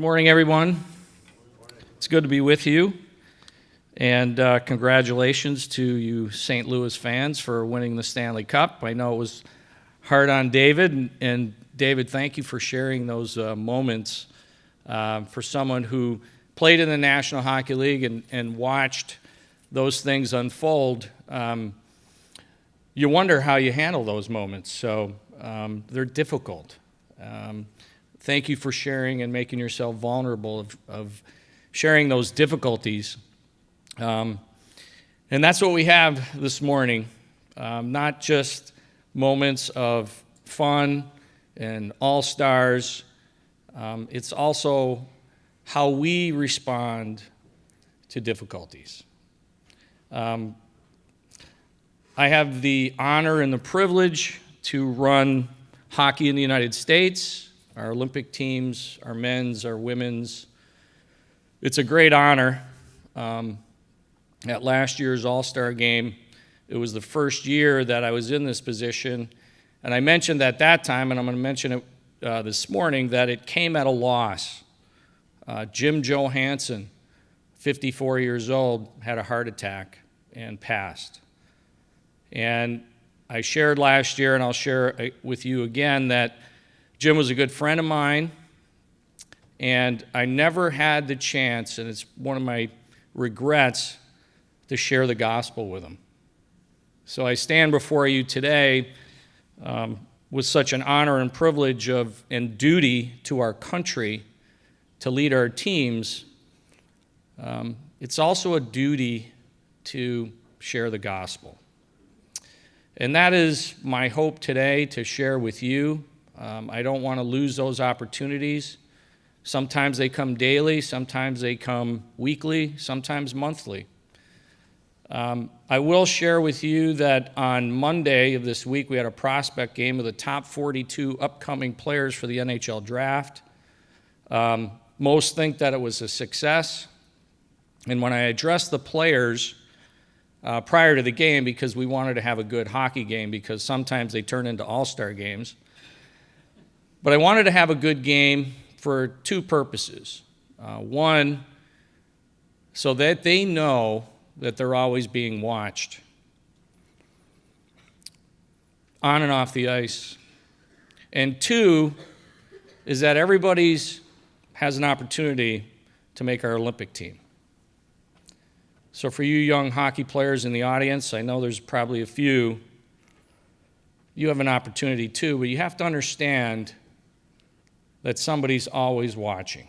morning, everyone. It's good to be with you, and congratulations to you St. Louis fans for winning the Stanley Cup. I know it was hard on David, and David, thank you for sharing those moments. For someone who played in the National Hockey League and watched those things unfold, you wonder how you handle those moments. So they're difficult. Thank you for sharing and making yourself vulnerable of sharing those difficulties. And that's what we have this morning, not just moments of fun and all-stars. It's also how we respond to difficulties. I have the honor and the privilege to run hockey in the United States, our Olympic teams, our men's, our women's. It's a great honor. At last year's All-Star game, it was the first year that I was in this position, and I mentioned at that time, and I'm going to mention it this morning, that it came at a loss. Jim Johansson, 54 years old, had a heart attack and passed. And I shared last year, and I'll share with you again, that Jim was a good friend of mine, and I never had the chance, and it's one of my regrets, to share the gospel with him. So I stand before you today with such an honor and privilege and duty to our country to lead our teams. It's also a duty to share the gospel. And that is my hope today to share with you. I don't want to lose those opportunities. Sometimes they come daily, sometimes they come weekly, sometimes monthly. I will share with you that on Monday of this week, we had a prospect game of the top 42 upcoming players for the NHL draft. Most think that it was a success. And when I addressed the players prior to the game, because we wanted to have a good hockey game, because sometimes they turn into all-star games, but I wanted to have a good game for two purposes. One, so that they know that they're always being watched on and off the ice. And two, is that everybody has an opportunity to make our Olympic team. So for you young hockey players in the audience, I know there's probably a few, you have an opportunity too, but you have to understand that somebody's always watching.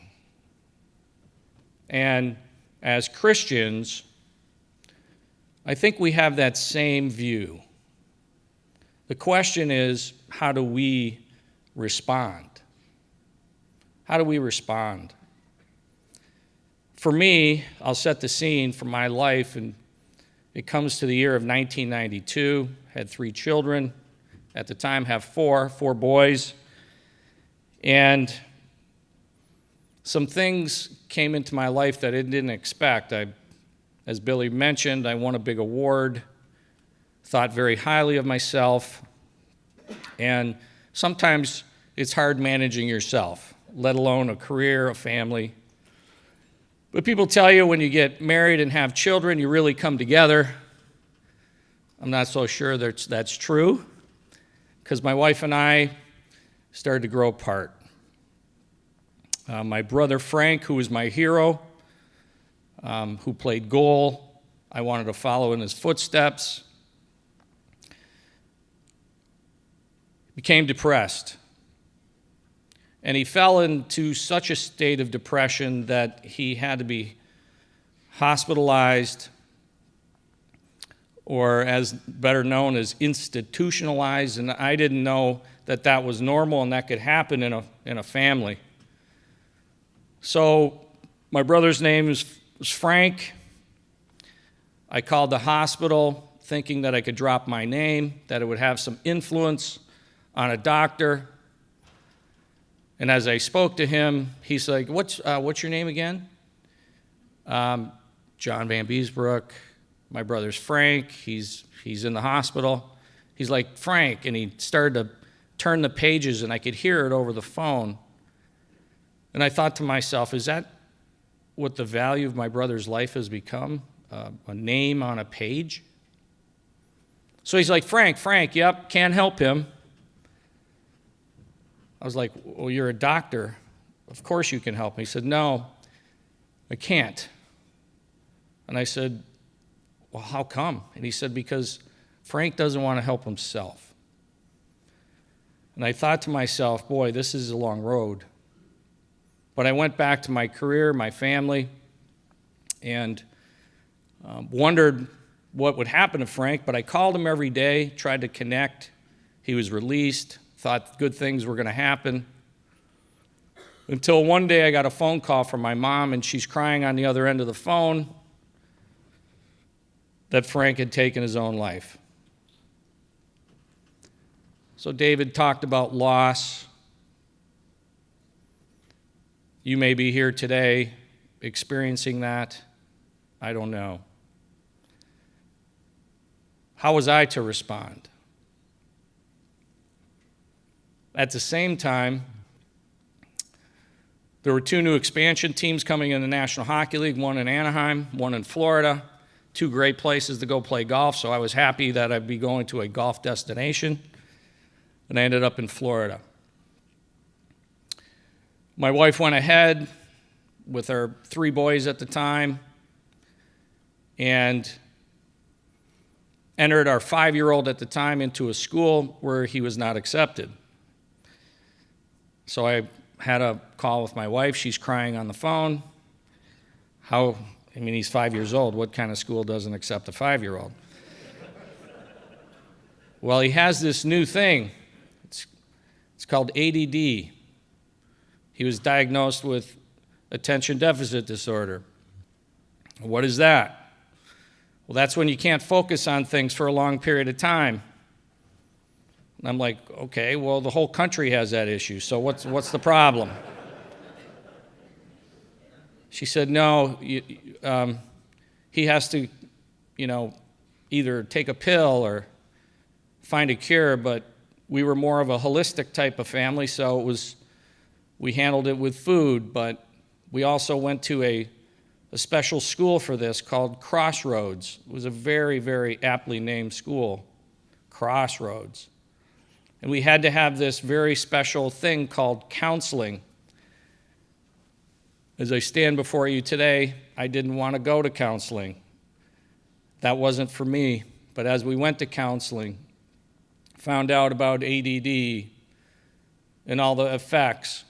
And as Christians, I think we have that same view. The question is, how do we respond? How do we respond? For me, I'll set the scene for my life, and it comes to the year of 1992. Had 3 children. At the time, have 4 boys. And some things came into my life that I didn't expect. As Billy mentioned, I won a big award, thought very highly of myself, and sometimes it's hard managing yourself, let alone a career, a family. But people tell you when you get married and have children, you really come together. I'm not so sure that's true, because my wife and I started to grow apart. My brother Frank, who was my hero, who played goal, I wanted to follow in his footsteps, became depressed. And he fell into such a state of depression that he had to be hospitalized, or as better known as institutionalized, and I didn't know that that was normal and that could happen in a family. So my brother's name was Frank. I called the hospital thinking that I could drop my name, that it would have some influence on a doctor. And as I spoke to him, he's like, what's your name again? John Vanbiesbrouck. My brother's Frank. He's in the hospital. He's like, Frank, and he started to turn the pages, and I could hear it over the phone. And I thought to myself, is that what the value of my brother's life has become? A name on a page? So he's like, Frank, yep, can't help him. I was like, well, you're a doctor. Of course you can help me. He said, no, I can't. And I said, well, how come? And he said, because Frank doesn't want to help himself. And I thought to myself, boy, this is a long road. But I went back to my career, my family, and wondered what would happen to Frank. But I called him every day, tried to connect. He was released, thought good things were going to happen. Until one day I got a phone call from my mom, and she's crying on the other end of the phone that Frank had taken his own life. So David talked about loss. You may be here today experiencing that. I don't know. How was I to respond? At the same time, there were 2 new expansion teams coming in the National Hockey League, one in Anaheim, one in Florida, 2 great places to go play golf, so I was happy that I'd be going to a golf destination, and I ended up in Florida. My wife went ahead with our 3 boys at the time and entered our 5-year-old at the time into a school where he was not accepted. So I had a call with my wife. She's crying on the phone. He's 5 years old. What kind of school doesn't accept a 5-year-old? Well, he has this new thing. It's called ADD. He was diagnosed with attention deficit disorder. What is that? Well, that's when you can't focus on things for a long period of time. And I'm like, okay, well, the whole country has that issue, so what's the problem? She said, no, he has to, either take a pill or find a cure, but we were more of a holistic type of family, so we handled it with food, but we also went to a special school for this called Crossroads. It was a very, very aptly named school, Crossroads. And we had to have this very special thing called counseling. As I stand before you today, I didn't want to go to counseling. That wasn't for me. But as we went to counseling, found out about ADD and all the effects.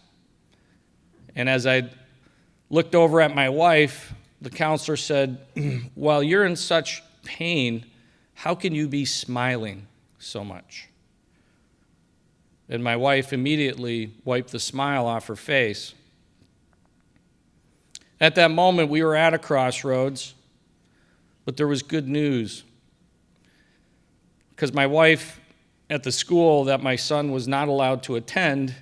And as I looked over at my wife, the counselor said, while you're in such pain, how can you be smiling so much? And my wife immediately wiped the smile off her face. At that moment, we were at a crossroads, but there was good news. Because my wife, at the school that my son was not allowed to attend,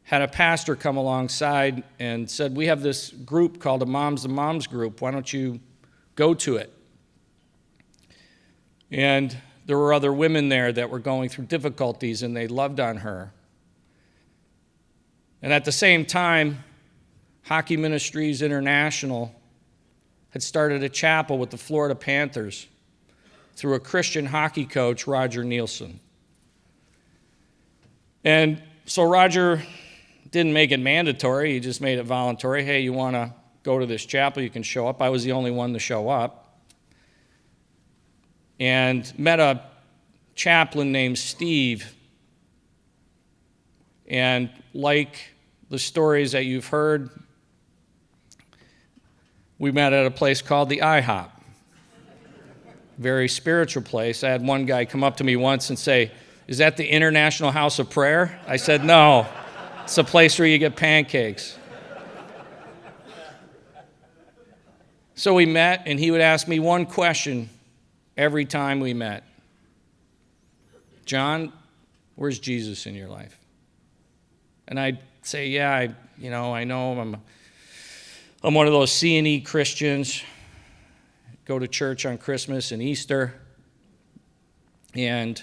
had a pastor come alongside and said, we have this group called a Moms to Moms group. Why don't you go to it? And there were other women there that were going through difficulties, and they loved on her. And at the same time, Hockey Ministries International had started a chapel with the Florida Panthers through a Christian hockey coach, Roger Nielsen. And so Roger didn't make it mandatory, he just made it voluntary. Hey, you want to go to this chapel, you can show up. I was the only one to show up. And met a chaplain named Steve. And like the stories that you've heard, we met at a place called the IHOP. Very spiritual place. I had one guy come up to me once and say, is that the International House of Prayer? I said, no, it's a place where you get pancakes. So we met, and he would ask me one question every time we met. John, where's Jesus in your life? And I'd say, yeah, I know I'm one of those C&E Christians, go to church on Christmas and Easter, and,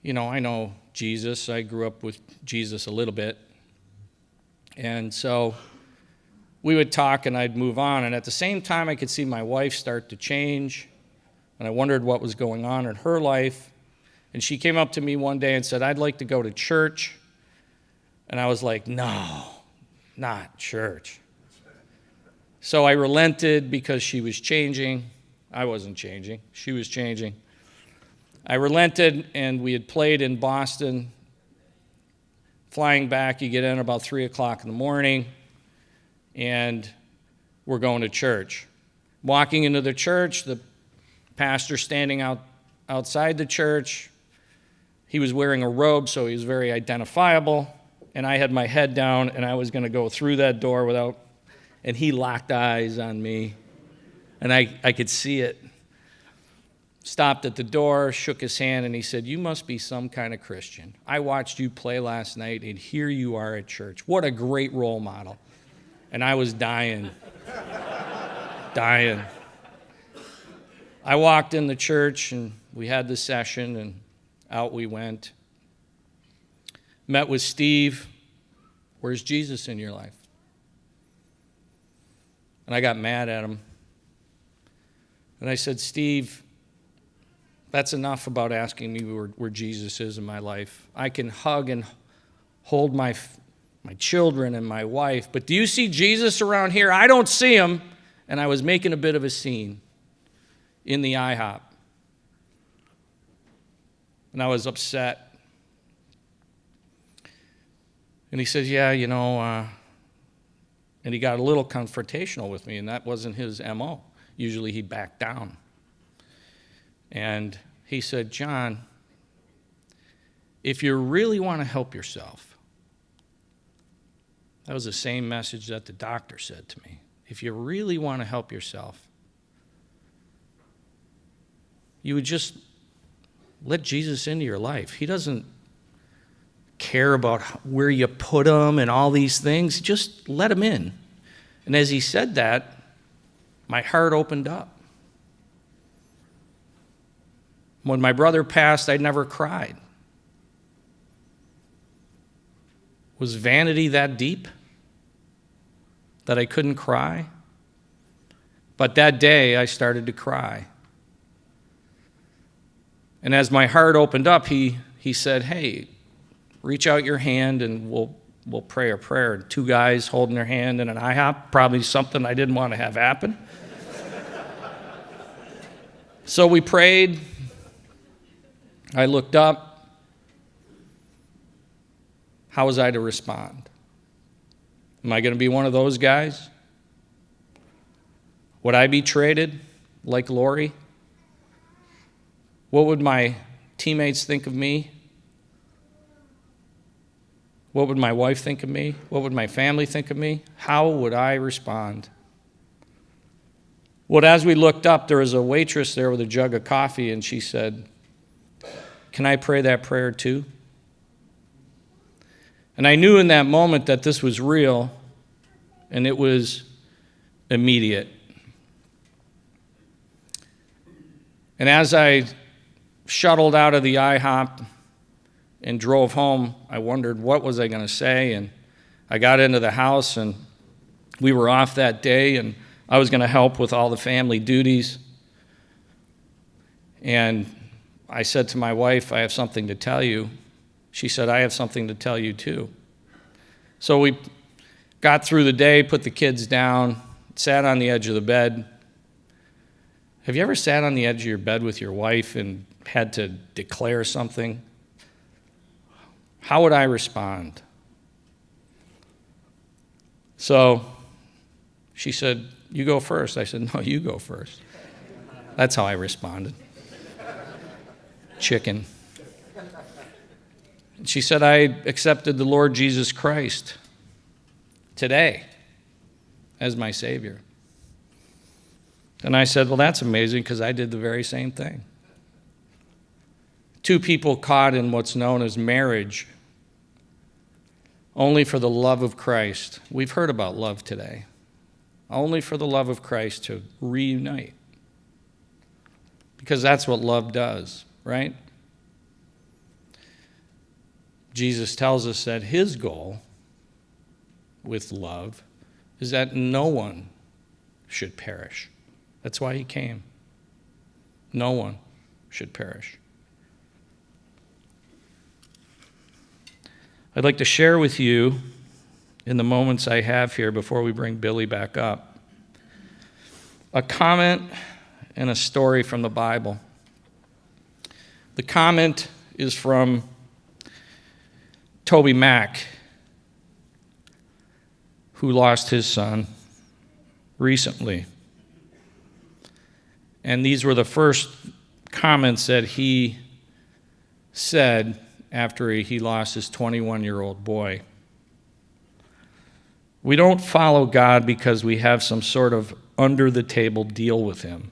I know Jesus. I grew up with Jesus a little bit. And so we would talk and I'd move on. And at the same time, I could see my wife start to change. And I wondered what was going on in her life. And she came up to me one day and said, "I'd like to go to church." And I was like, "No, not church." So I relented because she was changing. I wasn't changing. She was changing. I relented, and we had played in Boston. Flying back, you get in about 3 o'clock in the morning, and we're going to church. Walking into the church, the pastor standing outside the church. He was wearing a robe, so he was very identifiable. And I had my head down, and I was going to go through that door and he locked eyes on me. And I could see it. Stopped at the door, shook his hand, and he said, "You must be some kind of Christian. I watched you play last night, and here you are at church. What a great role model." And I was dying. Dying. I walked in the church, and we had the session, and out we went. Met with Steve. "Where's Jesus in your life?" And I got mad at him. And I said, "Steve, that's enough about asking me where Jesus is in my life. I can hug and hold my children and my wife, but do you see Jesus around here? I don't see him." And I was making a bit of a scene in the IHOP. And I was upset. And he says, "Yeah, and he got a little confrontational with me, and that wasn't his MO. Usually he backed down. And he said, "John, if you really want to help yourself," that was the same message that the doctor said to me. "If you really want to help yourself, you would just let Jesus into your life. He doesn't care about where you put him and all these things. Just let him in." And as he said that, my heart opened up. When my brother passed, I never cried. Was vanity that deep that I couldn't cry? But that day, I started to cry. And as my heart opened up, he said, "Hey, reach out your hand and we'll pray a prayer." 2 guys holding their hand in an IHOP, probably something I didn't want to have happen. So we prayed. I looked up. How was I to respond? Am I going to be one of those guys? Would I be traded like Lori? What would my teammates think of me? What would my wife think of me? What would my family think of me? How would I respond? Well, as we looked up, there was a waitress there with a jug of coffee, and she said, "Can I pray that prayer too?" And I knew in that moment that this was real, and it was immediate. And as I shuttled out of the IHOP and drove home, I wondered what was I going to say. And I got into the house, and we were off that day, and I was going to help with all the family duties. And I said to my wife, "I have something to tell you." She said, "I have something to tell you too." So we got through the day, put the kids down, sat on the edge of the bed. Have you ever sat on the edge of your bed with your wife and had to declare something? How would I respond? So she said, "You go first." I said, "No, you go first." That's how I responded. Chicken. And she said, "I accepted the Lord Jesus Christ today as my Savior." And I said, "Well, that's amazing, because I did the very same thing." 2 people caught in what's known as marriage only for the love of Christ. We've heard about love today. Only for the love of Christ to reunite. Because that's what love does, right? Jesus tells us that his goal with love is that no one should perish. That's why he came. No one should perish. I'd like to share with you, in the moments I have here before we bring Billy back up, a comment and a story from the Bible. The comment is from Toby Mack, who lost his son recently. And these were the first comments that he said after he lost his 21-year-old boy. We don't follow God because we have some sort of under-the-table deal with him.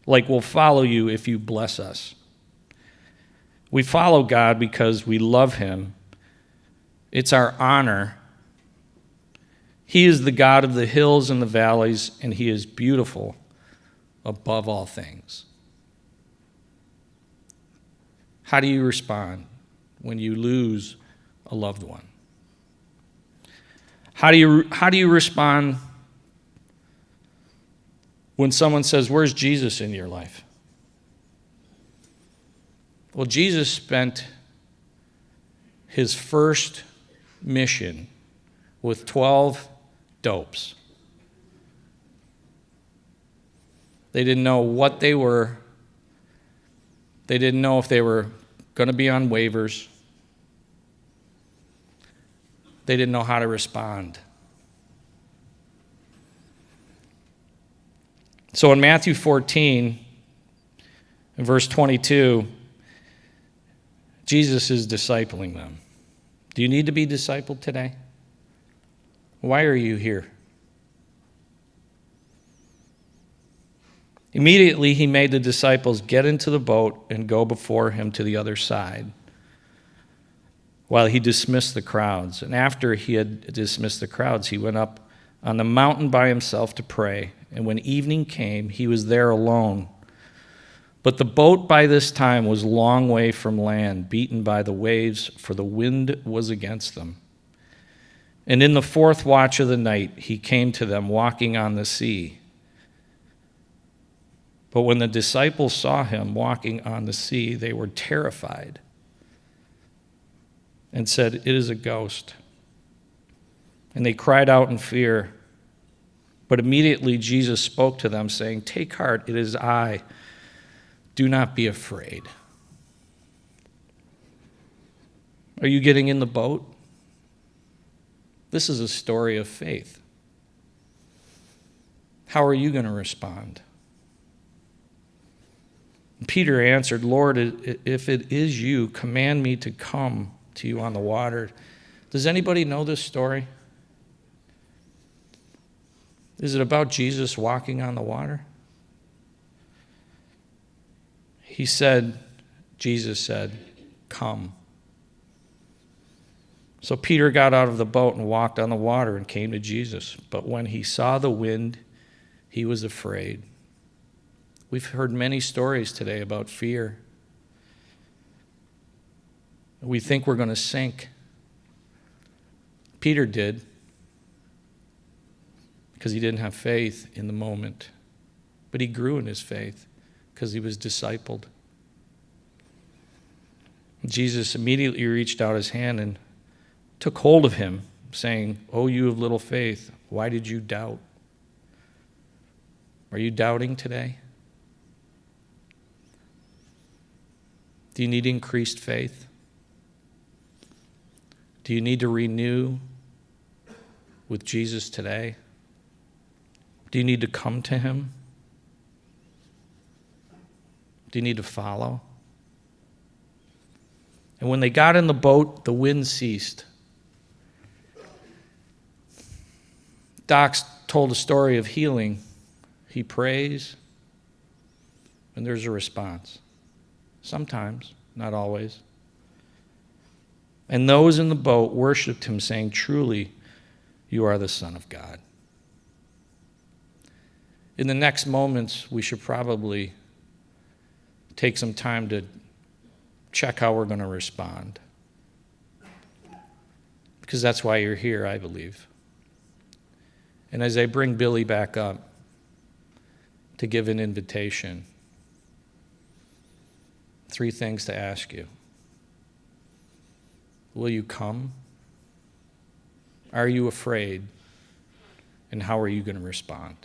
Like, we'll follow you if you bless us. We follow God because we love him. It's our honor. He is the God of the hills and the valleys, and he is beautiful above all things. How do you respond when you lose a loved one? How do you respond when someone says, "Where's Jesus in your life?" Well, Jesus spent his first mission with 12 dopes. They didn't know what they were. They didn't know if they were going to be on waivers. They didn't know how to respond. So in Matthew 14, in verse 22, Jesus is discipling them. Do you need to be discipled today? Why are you here? Immediately he made the disciples get into the boat and go before him to the other side, while he dismissed the crowds. And after he had dismissed the crowds, he went up on the mountain by himself to pray. And when evening came, he was there alone. But the boat by this time was a long way from land, beaten by the waves, for the wind was against them. And in the fourth watch of the night, he came to them walking on the sea. But when the disciples saw him walking on the sea, they were terrified and said, "It is a ghost." And they cried out in fear. But immediately Jesus spoke to them, saying, "Take heart, it is I. Do not be afraid." Are you getting in the boat? This is a story of faith. How are you going to respond? Peter answered, "Lord, if it is you, command me to come to you on the water." Does anybody know this story? Is it about Jesus walking on the water? Jesus said, "Come." So Peter got out of the boat and walked on the water and came to Jesus. But when he saw the wind, he was afraid. We've heard many stories today about fear. We think we're going to sink. Peter did, because he didn't have faith in the moment. But he grew in his faith because he was discipled. Jesus immediately reached out his hand and took hold of him, saying, "Oh, you of little faith, why did you doubt?" Are you doubting today? Do you need increased faith? Do you need to renew with Jesus today? Do you need to come to him? Do you need to follow? And when they got in the boat, the wind ceased. Doc's told a story of healing. He prays, and there's a response. Sometimes, not always. And those in the boat worshiped him, saying, "Truly, you are the Son of God." In the next moments, we should probably take some time to check how we're going to respond. Because that's why you're here, I believe. And as I bring Billy back up to give an invitation, 3 things to ask you. Will you come? Are you afraid? And how are you going to respond?